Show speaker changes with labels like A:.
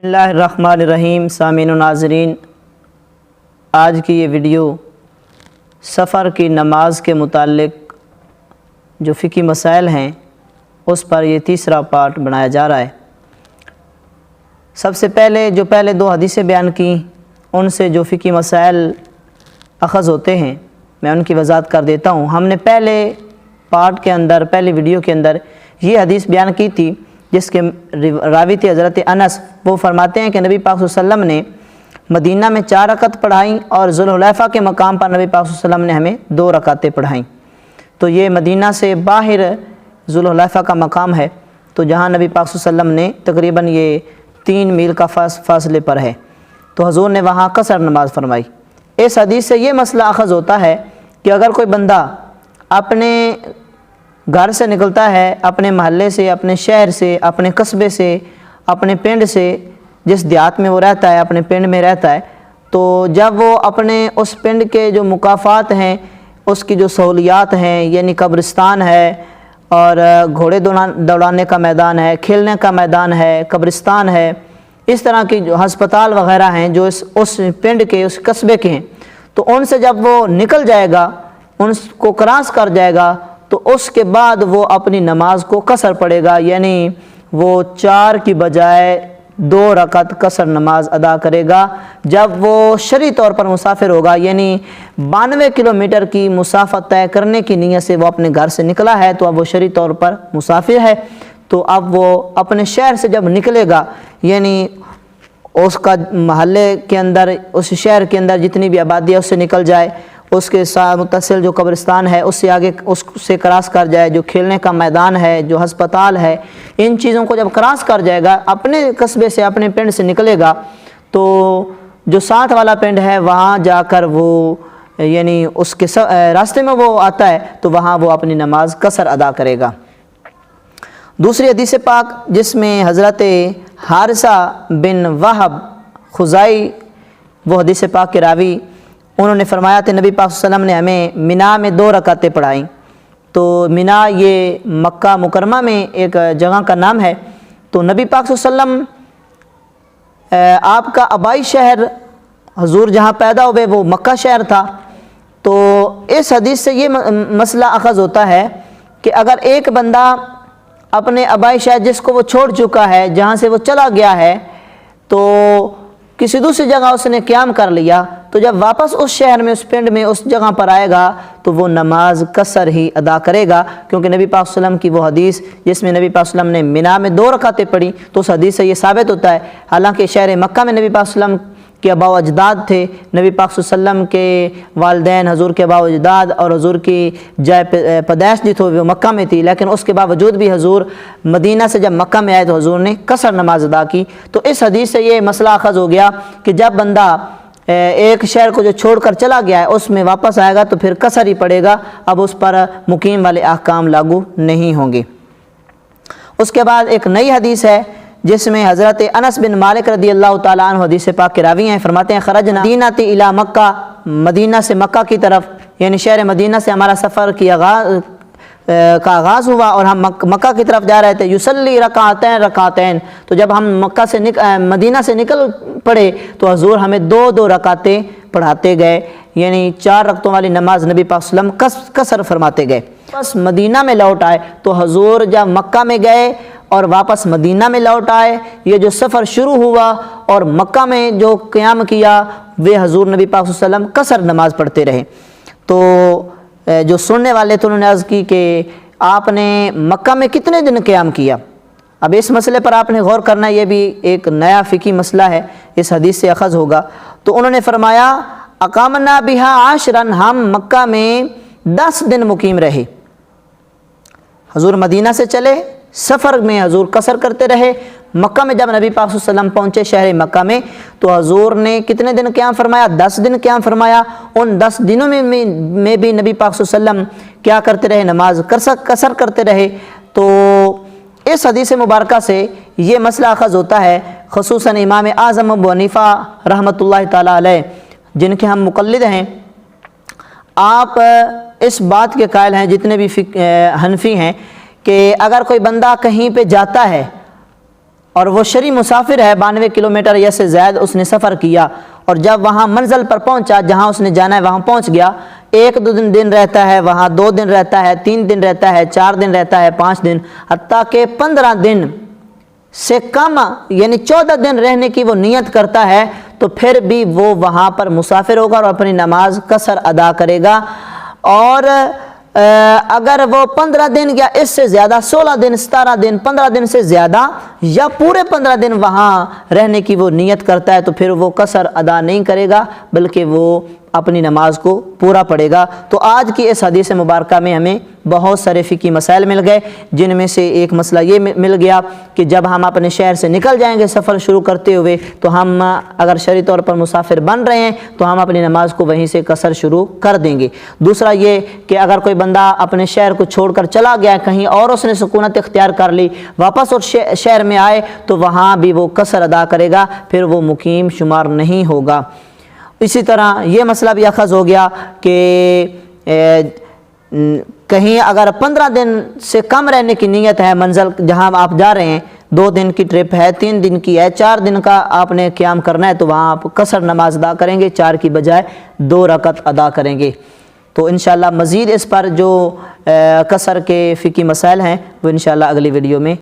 A: बिस्मिल्लाहिर्रहमानिर्रहीम। सामीन व नाज़रीन, आज की ये वीडियो सफ़र की नमाज के मुताल्लिक़ जो फ़िक़ही मसाइल हैं उस पर ये तीसरा पार्ट बनाया जा रहा है। सबसे पहले दो हदीसें बयान की, उनसे जो फ़िक़ही मसाइल अख़ज़ होते हैं मैं उनकी वज़ाहत कर देता हूँ। हमने पहले पार्ट के अंदर, पहली वीडियो के अंदर ये हदीस बयान की थी जिसके रावी थे हज़रत अनस। वो फरमाते हैं कि नबी पाक सल्लल्लाहु अलैहि वसल्लम ने मदीना में 4 रकत पढ़ाई और ज़ुल्हुलैफ़ा के मकाम पर नबी पाक सल्लल्लाहु अलैहि वसल्लम ने हमें 2 रकातें पढ़ाईं। तो ये मदीना से बाहर ज़ुल्हुलैफ़ा का मकाम है, तो जहाँ नबी पाक सल्लल्लाहु अलैहि वसल्लम ने तकरीबन ये 3 मील का फासले पर है, तो हुज़ूर ने वहाँ कसर नमाज फरमाई। इस हदीस से ये मसला अख़ज़ होता है कि अगर कोई बंदा अपने घर से निकलता है, अपने महल्ले से, अपने शहर से, अपने कस्बे से, अपने पिंड से, जिस देहात में वो रहता है, अपने पिंड में रहता है, तो जब वो अपने उस पिंड के जो मुकाफ़ात हैं, उसकी जो सहूलियात हैं, यानी कब्रिस्तान है और घोड़े दौड़ाने का मैदान है, खेलने का मैदान है, कब्रिस्तान है, इस तरह की जो हस्पताल वग़ैरह हैं जो उस पिंड के, उस कस्बे के हैं, तो उनसे जब वो निकल जाएगा, उनको क्रॉस कर जाएगा, तो उसके बाद वो अपनी नमाज को कसर पड़ेगा, यानी वो 4 की बजाय 2 रकत कसर नमाज अदा करेगा। जब वो शरई तौर पर मुसाफिर होगा, यानी 92 किलोमीटर की मुसाफत तय करने की नीयत से वो अपने घर से निकला है, तो अब वो शरई तौर पर मुसाफिर है। तो अब वो अपने शहर से जब निकलेगा, यानी उसका महल्ले के अंदर, उस शहर के अंदर जितनी भी आबादी है उससे निकल जाए, उसके साथ मुत्तसिल जो कब्रिस्तान है उससे आगे उससे क्रॉस कर जाए, जो खेलने का मैदान है, जो हस्पताल है, इन चीज़ों को जब क्रॉस कर जाएगा, अपने कस्बे से, अपने पिंड से निकलेगा, तो जो साथ वाला पिंड है वहाँ जाकर वो, यानी उसके रास्ते में वो आता है, तो वहाँ वो अपनी नमाज कसर अदा करेगा। दूसरी हदीस पाक जिसमें हज़रत हारिसा बिन वहब खुज़ाई वो हदीस पाक के रावी, उन्होंने फरमाया थे नबी पाक सल्लल्लाहु अलैहि वसल्लम ने हमें मिना में 2 रकातें पढ़ाईं। तो मिना ये मक्का मुकरमा में एक जगह का नाम है। तो नबी पाक सल्लल्लाहु अलैहि वसल्लम आपका आबाई शहर, हुजूर जहाँ पैदा हुए वो मक्का शहर था। तो इस हदीस से ये मसला अख़ज़ होता है कि अगर एक बंदा अपने आबाई शहर जिसको वो छोड़ चुका है, जहाँ से वो चला गया है, तो किसी दूसरी जगह उसने क़याम कर लिया, तो जब वापस उस शहर में, उस पिंड में, उस जगह पर आएगा तो वो नमाज कसर ही अदा करेगा। क्योंकि नबी पाक सल्लल्लाहु अलैहि वसल्लम की वो हदीस जिसमें नबी पाक सल्लल्लाहु अलैहि वसल्लम ने मिना में 2 रकातें पढ़ी, तो उस हदीस से ये साबित होता है, हालांकि शहर मक्का में नबी पाक सल्लल्लाहु अलैहि वसल्लम के आबा व अजदाद थे, नबी पाक सल्लल्लाहु अलैहि वसल्लम के वालिदैन, हजूर के आबा व अजदाद और हजूर की जाय पैदाइश जी थी वो मक्का में थी, लेकिन उसके बावजूद भी हजूर मदीना से जब मक्का में आए तो हजूर ने कसर नमाज अदा की। तो इस हदीस से ये मसला अख़ज़ हो गया कि जब बंदा एक शहर को जो छोड़कर चला गया है उसमें वापस आएगा तो फिर कसर ही पड़ेगा, अब उस पर मुकीम वाले अहकाम लागू नहीं होंगे। उसके बाद एक नई हदीस है जिसमें हज़रत अनस बिन मालिक रदी अल्लाह ताला अन्हु हदीस पाक के रावी हैं। फरमाते हैं खरजना मदीनाती इला मक्का, मदीना से मक्का की तरफ, यानी शहर मदीना से हमारा सफ़र का आगाज़ हुआ और हम मक्का की तरफ जा रहे थे। युसल्ली रकातैन, तो जब हम मक्का से मदीना से निकल पड़े तो हजूर हमें 2-2 रकातें पढ़ाते गए, यानी 4 रकतों वाली नमाज नबी पाक सल्लल्लाहु अलैहि वसल्लम कसर फरमाते गए। बस मदीना में लौट आए तो हजूर जब मक्का में गए और वापस मदीना में लौट आए, ये जो सफ़र शुरू हुआ और मक्का में जो क़याम किया वे हजूर नबी पाक सल्लल्लाहु अलैहि वसल्लम कसर नमाज पढ़ते रहे। तो जो सुनने वाले थे उन्होंने अर्ज़ की कि आपने मक्का में कितने दिन क़याम किया। अब इस मसले पर आपने गौर करना, ये भी एक नया फ़िक़ही मसला है, इस हदीस से अख़ज़ होगा। तो उन्होंने फरमाया अक़ामना बिहा आशरन, हम मक्का में 10 दिन मुकीम रहे। हजूर मदीना से चले, सफ़र में हजूर कसर करते रहे। मक्का में जब नबी पाक सल्लल्लाहु अलैहि वसल्लम पहुँचे शहर मक्का में, तो हजूर ने कितने दिन क़याम फरमाया? 10 दिन क़याम फरमाया। उन 10 दिनों में भी नबी पाक सल्लल्लाहु अलैहि वसल्लम क्या करते रहे? नमाज कसर करते रहे। तो इस हदीस मुबारक से ये मसला अख़ज़ होता है, ख़ुसूसन इमाम आज़म अबू हनीफ़ा रहमतुल्लाहि ताला अलैह जिनके हम मुक़ल्लिद हैं, आप इस बात के कायल हैं जितने भी हनफी हैं कि अगर कोई बंदा कहीं पे जाता है اور وہ شرعی مسافر ہے، 92 کلومیٹر یا سے زائد اس نے سفر کیا، اور جب وہاں منزل پر پہنچا جہاں اس نے جانا ہے وہاں پہنچ گیا، 1-2 دن رہتا ہے وہاں، 2 دن رہتا ہے، 3 دن رہتا ہے، 4 دن رہتا ہے، 5 دن، حتیٰ کہ 15 دن سے کم یعنی 14 دن رہنے کی وہ نیت کرتا ہے، تو پھر بھی وہ وہاں پر مسافر ہوگا اور اپنی نماز قصر ادا کرے گا۔ اور اگر وہ 15 دن یا اس سے زیادہ 16 دن 17 دن 15 دن سے زیادہ یا پورے 15 دن وہاں رہنے کی وہ نیت کرتا ہے تو پھر وہ قصر ادا نہیں کرے گا بلکہ وہ اپنی نماز کو پورا پڑھے گا۔ تو آج کی اس حدیث مبارکہ میں ہمیں بہت سارے فقہی مسائل مل گئے، جن میں سے ایک مسئلہ یہ مل گیا کہ جب ہم اپنے شہر سے نکل جائیں گے سفر شروع کرتے ہوئے تو ہم اگر شرعی طور پر مسافر بن رہے ہیں تو ہم اپنی نماز کو وہیں سے قصر شروع کر دیں گے۔ دوسرا یہ کہ اگر کوئی بندہ اپنے شہر کو چھوڑ کر چلا گیا کہیں اور اس نے سکونت اختیار کر لی، واپس اس شہر میں آئے تو وہاں بھی وہ قصر ادا کرے گا، پھر وہ مقیم شمار نہیں ہوگا۔ اسی طرح یہ مسئلہ بھی اخذ ہو گیا کہ کہیں اگر 15 دن سے کم رہنے کی نیت ہے، منزل جہاں آپ جا رہے ہیں 2 دن کی ٹرپ ہے، 3 دن کی ہے، 4 دن کا آپ نے قیام کرنا ہے تو وہاں آپ قصر نماز ادا کریں گے، 4 کی بجائے 2 رکعت ادا کریں گے۔ تو انشاءاللہ مزید اس پر جو قصر کے فقہی مسائل ہیں وہ انشاءاللہ اگلی ویڈیو میں